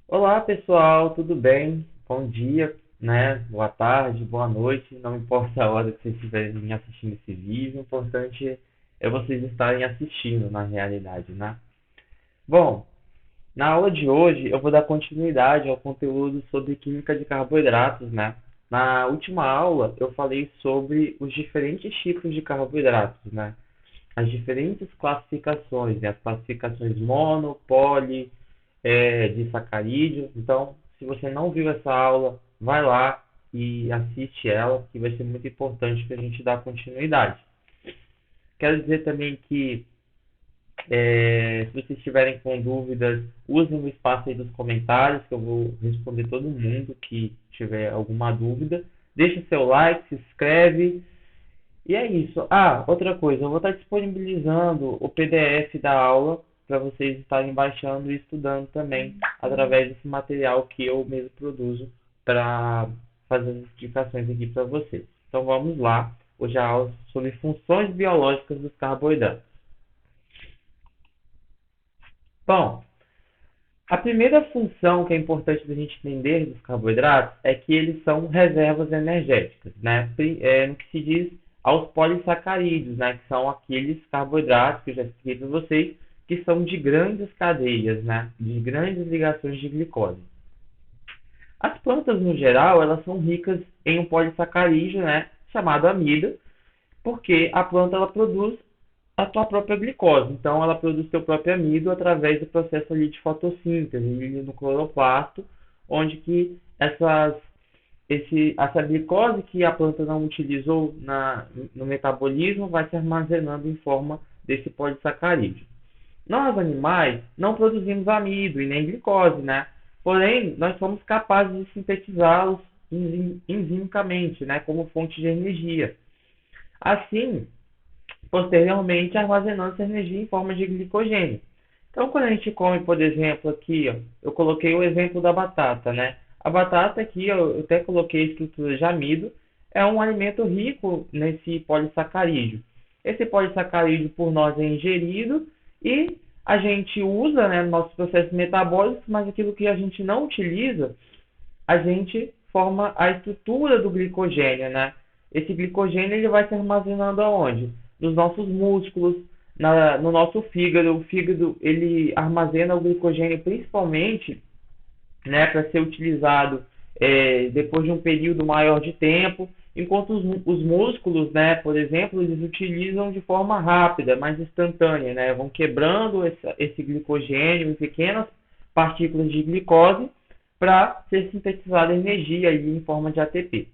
Olá, pessoal, tudo bem? Bom dia, né? Boa tarde, boa noite, não importa a hora que vocês estiverem assistindo esse vídeo, o importante é vocês estarem assistindo na realidade, né? Bom, na aula de hoje eu vou dar continuidade ao conteúdo sobre química de carboidratos, né? Na última aula eu falei sobre os diferentes tipos de carboidratos, né? As diferentes classificações, né? As classificações mono, poli, de sacarídeo. Então, se você não viu essa aula, vai lá e assiste ela, que vai ser muito importante para a gente dar continuidade. Quero dizer também que se vocês estiverem com dúvidas, usem o espaço aí dos comentários, que eu vou responder todo mundo que tiver alguma dúvida. Deixa seu like, se inscreve. E é isso. Ah, outra coisa, eu vou estar disponibilizando o PDF da aula para vocês estarem baixando e estudando também através desse material que eu mesmo produzo para fazer as explicações aqui para vocês. Então vamos lá. Hoje a aula é sobre funções biológicas dos carboidratos. Bom, a primeira função que é importante da gente entender dos carboidratos é que eles são reservas energéticas, né? No que se diz aos polissacarídeos, né? Que são aqueles carboidratos que eu já expliquei para vocês, que são de grandes cadeias, né? De grandes ligações de glicose. As plantas, no geral, elas são ricas em um polissacarídeo, né? Chamado amido, porque a planta ela produz a sua própria glicose. Então, ela produz seu próprio amido através do processo ali de fotossíntese no cloroplasto, onde que essa glicose que a planta não utilizou no metabolismo vai se armazenando em forma desse polissacarídeo. Nós, animais, não produzimos amido e nem glicose, né? Porém, nós somos capazes de sintetizá-los enzimicamente, né? Como fonte de energia. Assim, posteriormente armazenando essa energia em forma de glicogênio. Então, quando a gente come, por exemplo, aqui, ó, eu coloquei o exemplo da batata, né? A batata aqui, ó, eu até coloquei a estrutura de amido, é um alimento rico nesse polissacarídeo. Esse polissacarídeo por nós é ingerido e a gente usa, né, no nosso processo metabólico, mas aquilo que a gente não utiliza, a gente forma a estrutura do glicogênio, né? Esse glicogênio ele vai se armazenando aonde? Nos nossos músculos, no nosso fígado. O fígado ele armazena o glicogênio principalmente, né, para ser utilizado depois de um período maior de tempo, enquanto os músculos, né, por exemplo, eles utilizam de forma rápida, mais instantânea, né, vão quebrando esse glicogênio em pequenas partículas de glicose para ser sintetizada energia aí em forma de ATP.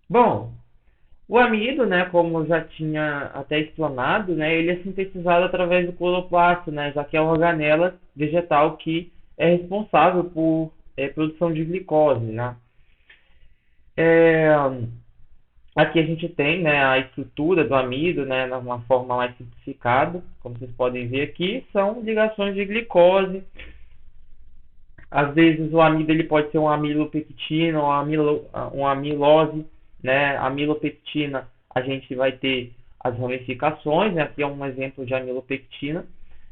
Bom, o amido, né, como eu já tinha até explanado, né, ele é sintetizado através do cloroplasto, né, já que é a organela vegetal que é responsável por produção de glicose, né. É, aqui a gente tem, né, a estrutura do amido, né, numa forma mais simplificada, como vocês podem ver aqui, são ligações de glicose. Às vezes o amido ele pode ser um amilopectina ou uma amilose, né? A amilopectina a gente vai ter as ramificações, né? Aqui é um exemplo de amilopectina,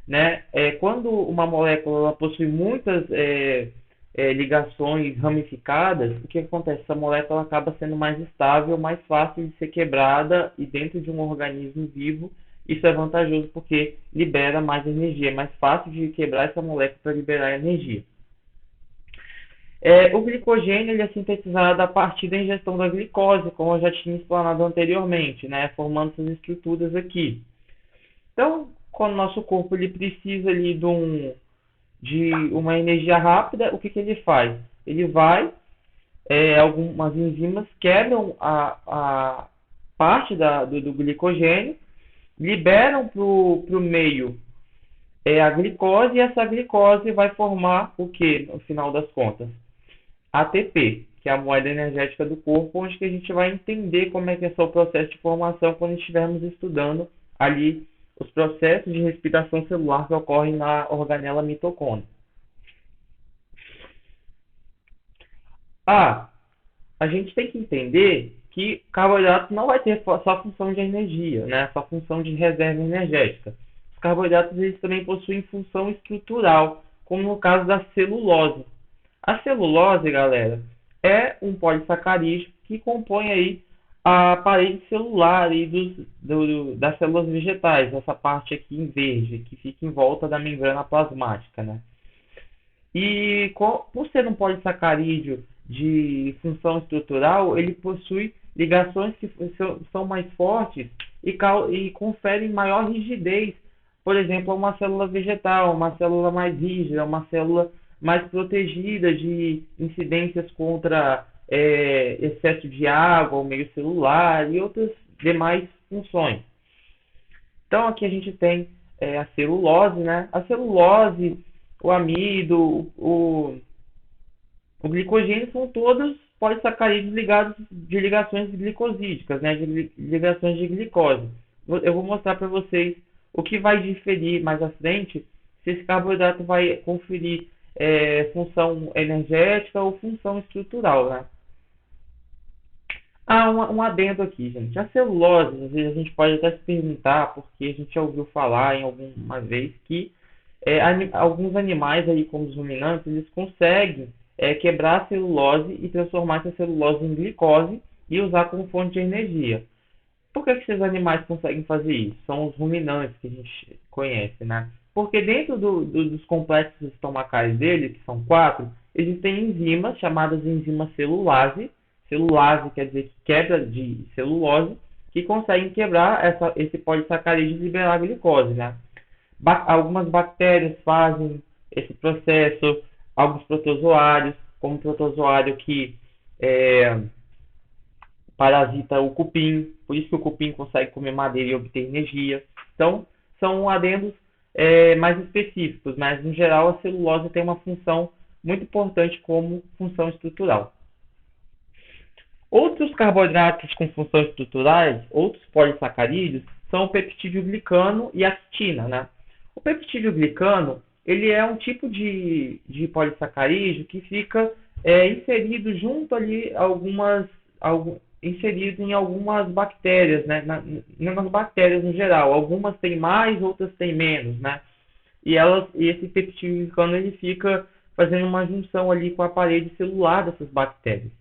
né? Quando uma molécula ela possui muitas ligações ramificadas, o que acontece? Essa molécula acaba sendo mais estável, mais fácil de ser quebrada e dentro de um organismo vivo isso é vantajoso porque libera mais energia, é mais fácil de quebrar essa molécula para liberar energia. O glicogênio ele é sintetizado a partir da ingestão da glicose, como eu já tinha explanado anteriormente, né, formando essas estruturas aqui. Então, quando o nosso corpo ele precisa ali de uma energia rápida, o que ele faz? Ele vai, algumas enzimas quebram a parte do glicogênio, liberam para o meio a glicose e essa glicose vai formar o que no final das contas? ATP, que é a moeda energética do corpo, onde que a gente vai entender como é que é o processo de formação quando estivermos estudando ali os processos de respiração celular que ocorrem na organela mitocôndria. Ah, a gente tem que entender que carboidrato não vai ter só função de energia, né? Só função de reserva energética. Os carboidratos eles também possuem função estrutural, como no caso da celulose. A celulose, galera, é um polissacarídeo que compõe aí a parede celular e das células vegetais, essa parte aqui em verde, que fica em volta da membrana plasmática, né? E por ser um polissacarídeo de função estrutural, ele possui ligações que são mais fortes e conferem maior rigidez, por exemplo, a uma célula vegetal, uma célula mais rígida, uma célula mais protegida de incidências contra excesso de água, o meio celular e outras demais funções. Então aqui a gente tem a celulose, né? A celulose, o amido, o glicogênio são todos polissacarídeos ligados de ligações glicosídicas, né? De ligações de glicose. Eu vou mostrar para vocês o que vai diferir mais à frente se esse carboidrato vai conferir função energética ou função estrutural, né? Um adendo aqui, gente. A celulose, às vezes a gente pode até se perguntar, porque a gente já ouviu falar em alguma vez que alguns animais aí, como os ruminantes, eles conseguem quebrar a celulose e transformar essa celulose em glicose e usar como fonte de energia. Por que esses animais conseguem fazer isso? São os ruminantes que a gente conhece, né? Porque dentro dos complexos estomacais dele, que são 4, existem enzimas chamadas de enzima celulase. Celulase quer dizer que quebra de celulose, que conseguem quebrar esse polissacarídeo e liberar a glicose, né? Algumas bactérias fazem esse processo, alguns protozoários, como o protozoário que parasita o cupim, por isso que o cupim consegue comer madeira e obter energia. Então, são adendos mais específicos, mas, no geral, a celulose tem uma função muito importante como função estrutural. Outros carboidratos com funções estruturais, outros polissacarídeos, são o peptídeo glicano e a quitina, né? O peptídeo glicano, ele é um tipo de polissacarídeo que fica inserido junto ali inserido em algumas bactérias, né? Nas bactérias no geral. Algumas têm mais, outras têm menos, né? E esse peptídeo glicano ele fica fazendo uma junção ali com a parede celular dessas bactérias.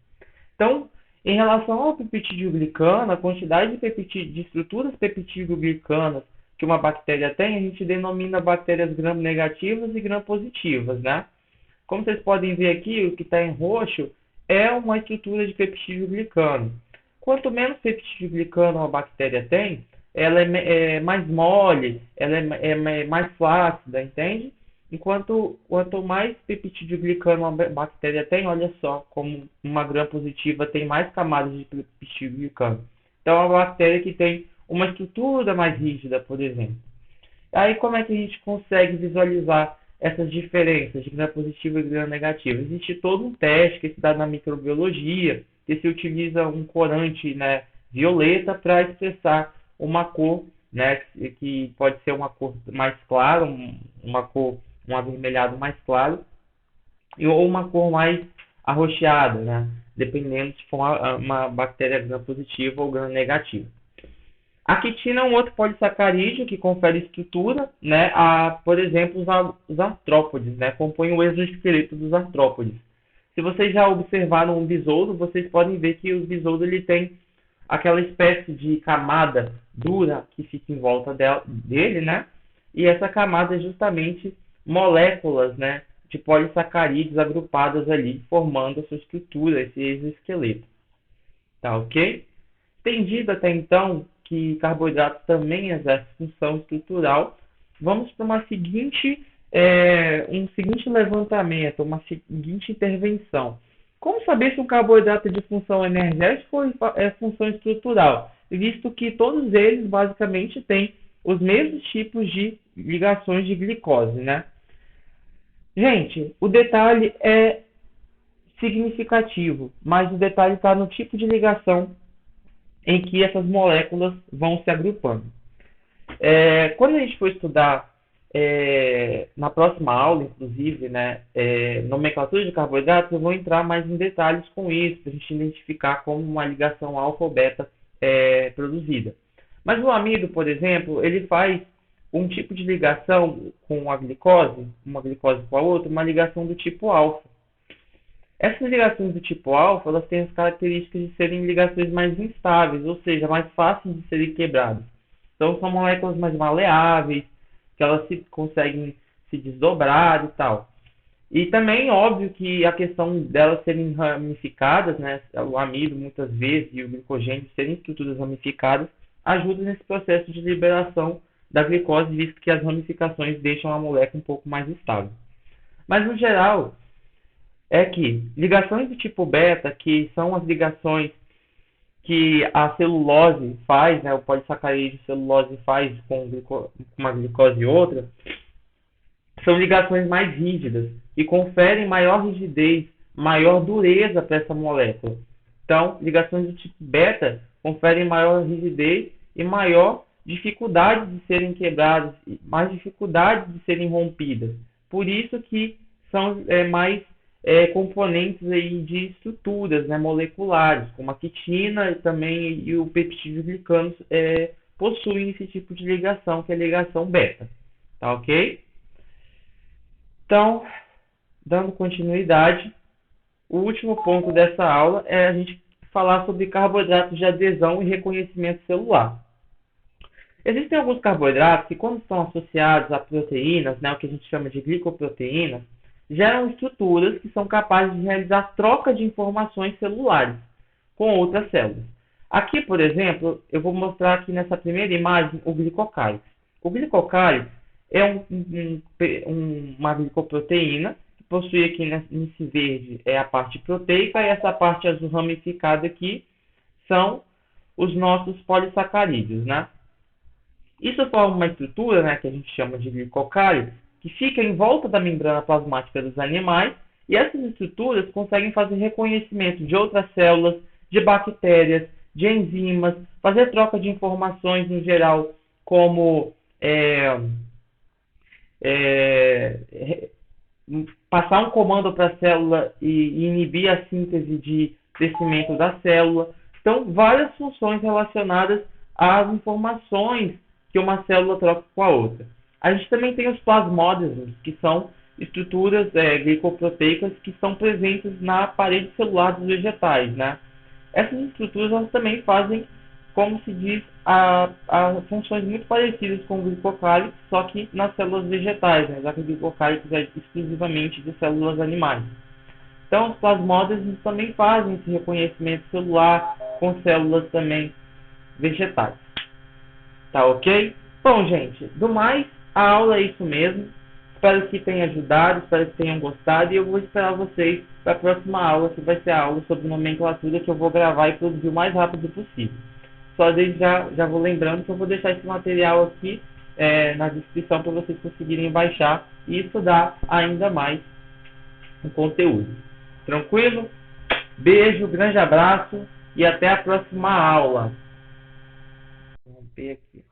Então, em relação ao peptídeo glicano, a quantidade de estruturas peptídeo-glicanas que uma bactéria tem, a gente denomina bactérias gram-negativas e gram-positivas, né? Como vocês podem ver aqui, o que está em roxo é uma estrutura de peptídeo-glicano. Quanto menos peptídeo-glicano uma bactéria tem, ela é mais mole, ela é mais flácida, entende? Quanto mais peptídeo-glicano uma bactéria tem, olha só, como uma gram-positiva tem mais camadas de peptídeo-glicano. Então, é uma bactéria que tem uma estrutura mais rígida, por exemplo. Aí, como é que a gente consegue visualizar essas diferenças de gram-positiva e gram-negativa? Existe todo um teste que é estudado na microbiologia, que se utiliza um corante, né, violeta para expressar uma cor, né, que pode ser uma cor mais clara, um avermelhado mais claro, ou uma cor mais arroxeada, né, dependendo se for uma bactéria gram-positiva ou gram-negativa. A quitina é um outro polissacarídeo que confere estrutura, né, por exemplo, os artrópodes, né, compõem o exoesqueleto dos artrópodes. Se vocês já observaram um besouro, vocês podem ver que o besouro ele tem aquela espécie de camada dura que fica em volta dele, né? E essa camada é justamente moléculas, né, de polissacarídeos agrupadas ali, formando a sua estrutura, esse exoesqueleto. Tá ok? Entendido até então que carboidrato também exerce função estrutural, vamos para um seguinte levantamento, uma seguinte intervenção. Como saber se um carboidrato é de função energética ou função estrutural? Visto que todos eles basicamente têm os mesmos tipos de ligações de glicose, né? Gente, o detalhe é significativo, mas o detalhe está no tipo de ligação em que essas moléculas vão se agrupando. Quando a gente for estudar na próxima aula, inclusive, né, nomenclatura de carboidratos, eu vou entrar mais em detalhes com isso, para a gente identificar como uma ligação alfa ou beta produzida. Mas o amido, por exemplo, ele faz um tipo de ligação com a glicose, uma glicose com a outra, uma ligação do tipo alfa. Essas ligações do tipo alfa, elas têm as características de serem ligações mais instáveis, ou seja, mais fáceis de serem quebradas. Então, são moléculas mais maleáveis, que elas conseguem se desdobrar e tal. E também, óbvio, que a questão delas serem ramificadas, né, o amido muitas vezes e o glicogênio serem estruturas ramificadas, ajuda nesse processo de liberação da glicose, visto que as ramificações deixam a molécula um pouco mais estável. Mas, no geral, é que ligações do tipo beta, que são as ligações que a celulose faz, né, o polissacarídeo celulose faz com uma glicose e outra, são ligações mais rígidas e conferem maior rigidez, maior dureza para essa molécula. Então, ligações do tipo beta conferem maior rigidez e maior dificuldade de serem quebradas, mais dificuldade de serem rompidas. Por isso que são mais componentes aí de estruturas, né, moleculares, como a quitina e também e o peptídeo glicano possuem esse tipo de ligação, que é a ligação beta. Tá ok? Então, dando continuidade, o último ponto dessa aula é a gente falar sobre carboidratos de adesão e reconhecimento celular. Existem alguns carboidratos que, quando estão associados a proteínas, né, o que a gente chama de glicoproteínas, geram estruturas que são capazes de realizar troca de informações celulares com outras células. Aqui, por exemplo, eu vou mostrar aqui nessa primeira imagem o glicocálix. O glicocálix é uma glicoproteína que possui aqui nesse verde a parte proteica e essa parte azul ramificada aqui são os nossos polissacarídeos, né? Isso forma uma estrutura, né, que a gente chama de glicocálix, que fica em volta da membrana plasmática dos animais, e essas estruturas conseguem fazer reconhecimento de outras células, de bactérias, de enzimas, fazer troca de informações no geral, como passar um comando para a célula e inibir a síntese de crescimento da célula. Então, várias funções relacionadas às informações que uma célula troca com a outra. A gente também tem os plasmódesos, que são estruturas glicoproteicas que são presentes na parede celular dos vegetais, né? Essas estruturas elas também fazem, como se diz, a funções muito parecidas com o glicocálix, só que nas células vegetais, né? Já que o glicocálix é exclusivamente de células animais. Então, os plasmódesos também fazem esse reconhecimento celular com células também vegetais. Tá ok? Bom, gente, do mais, a aula é isso mesmo. Espero que tenha ajudado, espero que tenham gostado e eu vou esperar vocês para a próxima aula, que vai ser a aula sobre nomenclatura, que eu vou gravar e produzir o mais rápido possível. Só desde já vou lembrando que eu vou deixar esse material aqui na descrição para vocês conseguirem baixar e estudar ainda mais o conteúdo. Tranquilo? Beijo, grande abraço e até a próxima aula. Vou romper aqui.